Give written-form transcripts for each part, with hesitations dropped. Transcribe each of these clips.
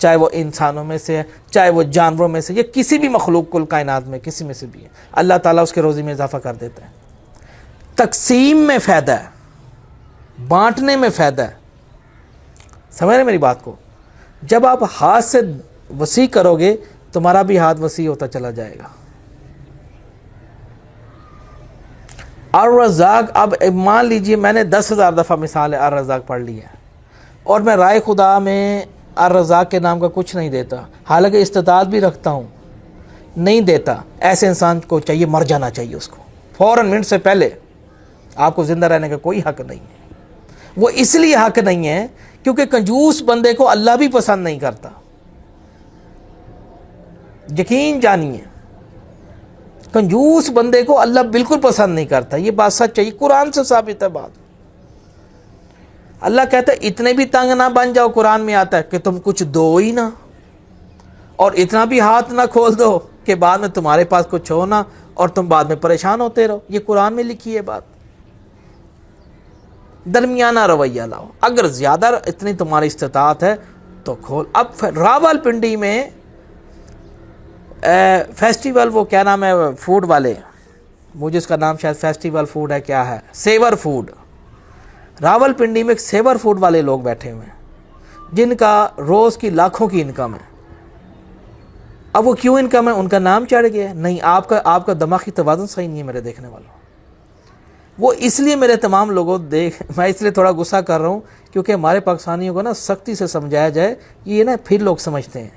چاہے وہ انسانوں میں سے ہے، چاہے وہ جانوروں میں سے، یا کسی بھی مخلوق کل کائنات میں کسی میں سے بھی ہے، اللہ تعالیٰ اس کے روزی میں اضافہ کر دیتا ہے۔ تقسیم میں فائدہ ہے، بانٹنے میں فائدہ ہے۔ سمجھ رہے میری بات کو؟ جب آپ ہاتھ سے وسیع کرو گے تمہارا بھی ہاتھ وسیع ہوتا چلا جائے گا۔ الرزاق، اب مان لیجئے میں نے 10,000 دفعہ مثال الرزاق پڑھ لی ہے اور میں رائے خدا میں الرزاق کے نام کا کچھ نہیں دیتا، حالانکہ استطاعت بھی رکھتا ہوں، نہیں دیتا۔ ایسے انسان کو چاہیے مر جانا چاہیے، اس کو فوراً منٹ سے پہلے۔ آپ کو زندہ رہنے کا کوئی حق نہیں ہے۔ وہ اس لیے حق نہیں ہے کیونکہ کنجوس بندے کو اللہ بھی پسند نہیں کرتا، یقین جانیے، کنجوس بندے کو اللہ بالکل پسند نہیں کرتا۔ یہ بات سچ ہے، یہ قرآن سے ثابت ہے بات۔ اللہ کہتا ہے اتنے بھی تنگ نہ بن جاؤ، قرآن میں آتا ہے کہ تم کچھ دو ہی نہ، اور اتنا بھی ہاتھ نہ کھول دو کہ بعد میں تمہارے پاس کچھ ہو نہ اور تم بعد میں پریشان ہوتے رہو۔ یہ قرآن میں لکھی ہے بات۔ درمیانہ رویہ لاؤ، اگر زیادہ اتنی تمہاری استطاعت ہے تو کھول۔ اب راول پنڈی میں فیسٹیول، وہ کیا نام ہے فوڈ والے، مجھے اس کا نام شاید فیسٹیول فوڈ ہے، کیا ہے، سیور فوڈ۔ راول پنڈی میں ایک سیور فوڈ والے لوگ بیٹھے ہوئے ہیں جن کا روز کی لاکھوں کی انکم ہے۔ اب وہ کیوں انکم ہے؟ ان کا نام چڑھ گیا ہے؟ نہیں، آپ کا دماغی توازن صحیح نہیں ہے میرے دیکھنے والوں۔ وہ اس لیے میرے تمام لوگوں میں اس لیے تھوڑا غصہ کر رہا ہوں کیونکہ ہمارے پاکستانیوں کو نا سختی سے سمجھایا جائے، یہ نا پھر لوگ سمجھتے ہیں،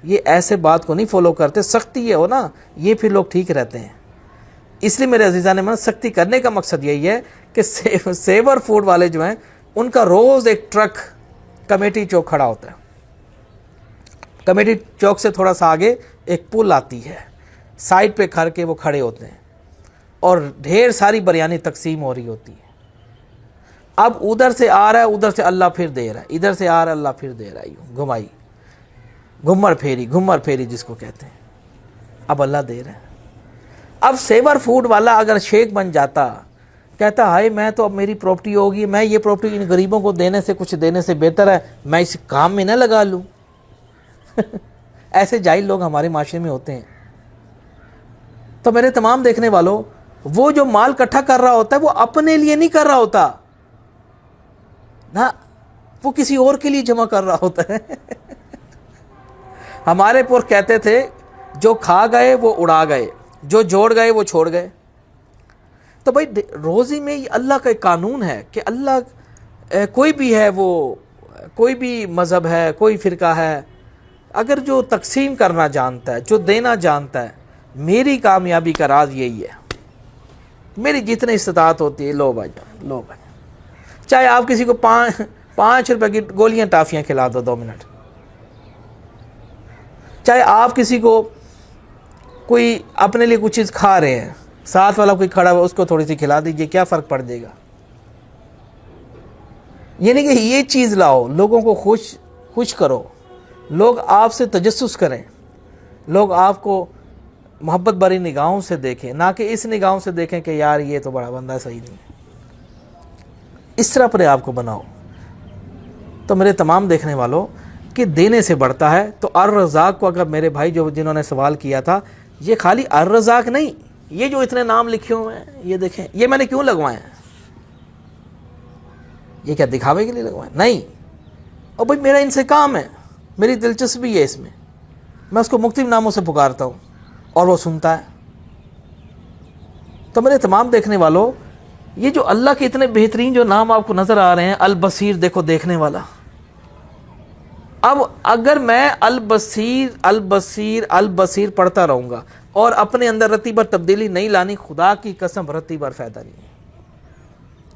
یہ ایسے بات کو نہیں فالو کرتے، سختی ہے ہو نا، یہ پھر لوگ ٹھیک رہتے ہیں۔ اس لیے میرے عزیزان من، سختی کرنے کا مقصد یہی ہے کہ سیور فوڈ والے جو ہیں ان کا روز ایک ٹرک کمیٹی چوک کھڑا ہوتا ہے، کمیٹی چوک سے تھوڑا سا آگے ایک پل آتی ہے، سائڈ پہ کھڑ کے وہ کھڑے ہوتے ہیں اور ڈھیر ساری بریانی تقسیم ہو رہی ہوتی ہے۔ اب ادھر سے آ رہا ہے، ادھر سے اللہ پھر دے رہا ہے، ادھر سے آ رہا ہے اللہ پھر دے رہا ہے، یوں گھمائی، گھمر پھیری جس کو کہتے ہیں، اب اللہ دے رہا ہے۔ اب سیور فوڈ والا اگر شیخ بن جاتا، کہتا ہائے میں تو اب میری پراپرٹی ہوگی، میں یہ پراپرٹی ان غریبوں کو دینے سے کچھ دینے سے بہتر ہے میں اس کام میں نہ لگا لوں۔ ایسے جاہل لوگ ہمارے معاشرے میں ہوتے ہیں۔ تو میرے تمام دیکھنے والوں، وہ جو مال اکٹھا کر رہا ہوتا ہے وہ اپنے لیے نہیں کر رہا ہوتا نا، وہ کسی اور کے لیے جمع کر رہا ہوتا ہے۔ ہمارے پور کہتے تھے جو کھا گئے وہ اڑا گئے، جو جوڑ گئے وہ چھوڑ گئے۔ تو بھائی روزی میں یہ اللہ کا ایک قانون ہے کہ اللہ کوئی بھی ہے، وہ کوئی بھی مذہب ہے، کوئی فرقہ ہے، اگر جو تقسیم کرنا جانتا ہے، جو دینا جانتا ہے، میری کامیابی کا راز یہی ہے، میری جتنے استطاعت ہوتی ہے لو بھائی جان، لو بھائی، چاہے آپ کسی کو 5 روپے کی گولیاں ٹافیاں کھلا دو 2 منٹ، چاہے آپ کسی کو کوئی اپنے لیے کچھ چیز کھا رہے ہیں، ساتھ والا کوئی کھڑا ہوا اس کو تھوڑی سی کھلا دیجئے، کیا فرق پڑ جائے گا؟ یعنی کہ یہ چیز لاؤ، لوگوں کو خوش کرو، لوگ آپ سے تجسس کریں، لوگ آپ کو محبت بھری نگاہوں سے دیکھیں، نہ کہ اس نگاہوں سے دیکھیں کہ یار یہ تو بڑا بندہ صحیح نہیں ہے۔ اس طرح اپنے آپ کو بناؤ۔ تو میرے تمام دیکھنے والوں، کہ دینے سے بڑھتا ہے۔ تو الرزاق کو اگر میرے بھائی جنہوں نے سوال کیا تھا، یہ خالی الرزاق نہیں، یہ جو اتنے نام لکھے ہوئے ہیں یہ دیکھیں، یہ میں نے کیوں لگوائے ہیں؟ یہ کیا دکھاوے کے لیے لگوائے؟ نہیں، اور بھائی میرا ان سے کام ہے، میری دلچسپی ہے اس میں، میں اس کو مختلف ناموں سے پکارتا ہوں اور وہ سنتا ہے۔ تو میرے تمام دیکھنے والوں، یہ جو اللہ کے اتنے بہترین جو نام آپ کو نظر آ رہے ہیں، البصیر، دیکھو دیکھنے والا۔ اب اگر میں البصیر البصیر البصیر پڑھتا رہوں گا اور اپنے اندر رتی بھر تبدیلی نہیں لانی، خدا کی قسم رتی بھر فائدہ نہیں ہے۔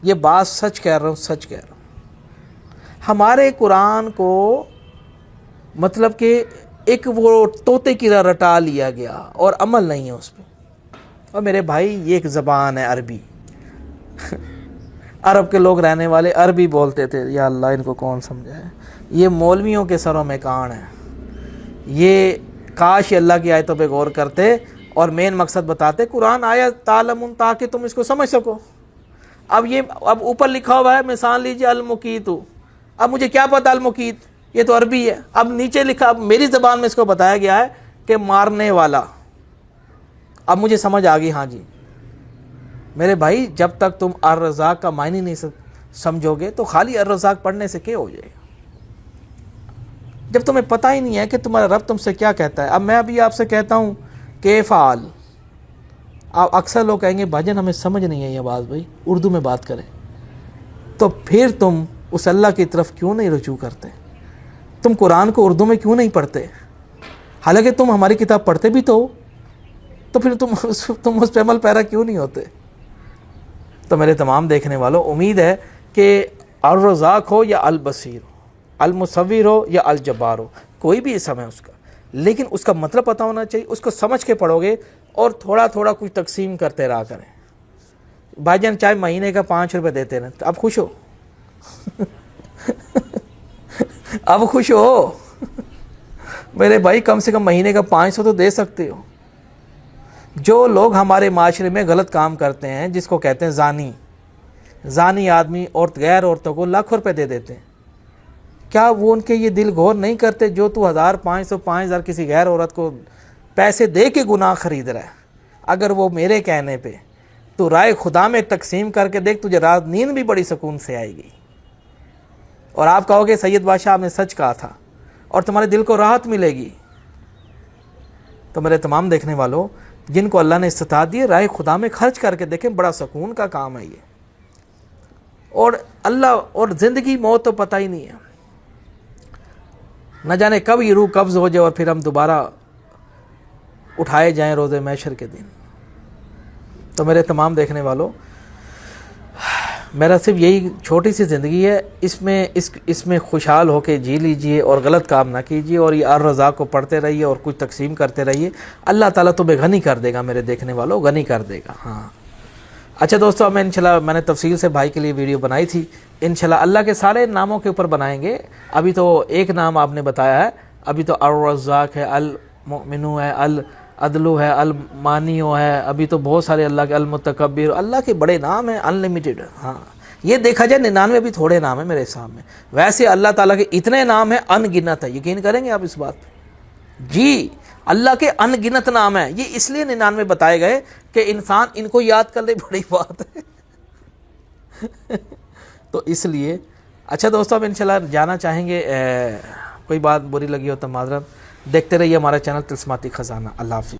یہ بات سچ کہہ رہا ہوں، سچ کہہ رہا ہوں۔ ہمارے قرآن کو مطلب کہ ایک وہ طوطے کی طرح رٹا لیا گیا اور عمل نہیں ہے اس پہ۔ اور میرے بھائی یہ ایک زبان ہے عربی، عرب کے لوگ رہنے والے عربی بولتے تھے، یا اللہ ان کو کون سمجھائے۔ یہ مولویوں کے سروں میں کان ہے، یہ کاش اللہ کی آیتوں پہ غور کرتے اور مین مقصد بتاتے، قرآن آیت تعلمون، تاکہ تم اس کو سمجھ سکو۔ اب اوپر لکھا ہوا ہے، مثال لیجیے المقیت، اب مجھے کیا پتا المقیت؟ یہ تو عربی ہے. اب نیچے لکھا, اب میری زبان میں اس کو بتایا گیا ہے کہ مارنے والا. اب مجھے سمجھ آ گئی. ہاں جی میرے بھائی, جب تک تم الرزاق کا معنی نہیں سمجھو گے تو خالی الرزاق پڑھنے سے کیا ہو جائے گا, جب تمہیں پتہ ہی نہیں ہے کہ تمہارا رب تم سے کیا کہتا ہے. اب میں ابھی آپ سے کہتا ہوں کہ فعال, آپ اکثر لوگ کہیں گے بھاجن ہمیں سمجھ نہیں ہے یہ بات, بھائی اردو میں بات کریں. تو پھر تم اس اللہ کی طرف کیوں نہیں رجوع کرتے؟ تم قرآن کو اردو میں کیوں نہیں پڑھتے؟ حالانکہ تم ہماری کتاب پڑھتے بھی تو پھر تم اس پہ عمل پیرا کیوں نہیں ہوتے؟ تو میرے تمام دیکھنے والوں, امید ہے کہ الرزاق ہو یا البصیر ہو, المصور ہو یا الجبار ہو, کوئی بھی اسم ہے اس کا, لیکن اس کا مطلب پتہ ہونا چاہیے. اس کو سمجھ کے پڑھو گے اور تھوڑا تھوڑا کچھ تقسیم کرتے رہا کریں. بھائی جان چاہے مہینے کا 5 روپے دیتے رہیں, اب خوش ہو اب خوش ہو میرے بھائی, کم سے کم مہینے کا 500 تو دے سکتے ہو. جو لوگ ہمارے معاشرے میں غلط کام کرتے ہیں, جس کو کہتے ہیں زانی آدمی, اور غیر عورتوں کو لاکھوں روپے دے دیتے ہیں, کیا وہ ان کے یہ دل غور نہیں کرتے جو تو 1000 500 5000 کسی غیر عورت کو پیسے دے کے گناہ خرید رہا ہے؟ اگر وہ میرے کہنے پہ تو رائے خدا میں تقسیم کر کے دیکھ, تجھے رات نیند بھی بڑی سکون سے آئے گی, اور آپ کہو گے سید بادشاہ آپ نے سچ کہا تھا, اور تمہارے دل کو راحت ملے گی. تو میرے تمام دیکھنے والوں, جن کو اللہ نے استطاعت دی, رائے خدا میں خرچ کر کے دیکھیں, بڑا سکون کا کام ہے یہ. اور اللہ اور زندگی موت تو پتہ ہی نہیں ہے, نہ جانے کب یہ روح قبض ہو جائے اور پھر ہم دوبارہ اٹھائے جائیں روز محشر کے دن. تو میرے تمام دیکھنے والوں, میرا صرف یہی چھوٹی سی زندگی ہے, اس میں خوشحال ہو کے جی لیجئے اور غلط کام نہ کیجئے, اور یہ الرزاق کو پڑھتے رہیے اور کچھ تقسیم کرتے رہیے. اللہ تعالیٰ تمہیں غنی کر دے گا میرے دیکھنے والوں, غنی کر دے گا. ہاں اچھا دوستو, اب میں نے تفصیل سے بھائی کے لیے ویڈیو بنائی تھی. انشاءاللہ اللہ کے سارے ناموں کے اوپر بنائیں گے. ابھی تو ایک نام آپ نے بتایا ہے, ابھی تو الرزاق ہے, المؤمنو ہے, العدلو ہے, المانیو ہے, ابھی تو بہت سارے اللہ کے, المتکبر, اللہ کے بڑے نام ہیں, انلمیٹڈ. ہاں یہ دیکھا جائے 99 بھی تھوڑے نام ہیں میرے سامنے, ویسے اللہ تعالیٰ کے اتنے نام ہیں ان گنت ہے. یقین کریں گے آپ اس بات پہ؟ جی اللہ کے ان گنت نام ہیں. یہ اس لیے 99 بتائے گئے کہ انسان ان کو یاد کر لے, بڑی بات ہے تو اس لیے. اچھا دوستو, اب انشاءاللہ جانا چاہیں گے, کوئی بات بری لگی ہو تو معذرت. دیکھتے رہیے ہمارا چینل تلسماتی خزانہ. اللہ حافظ.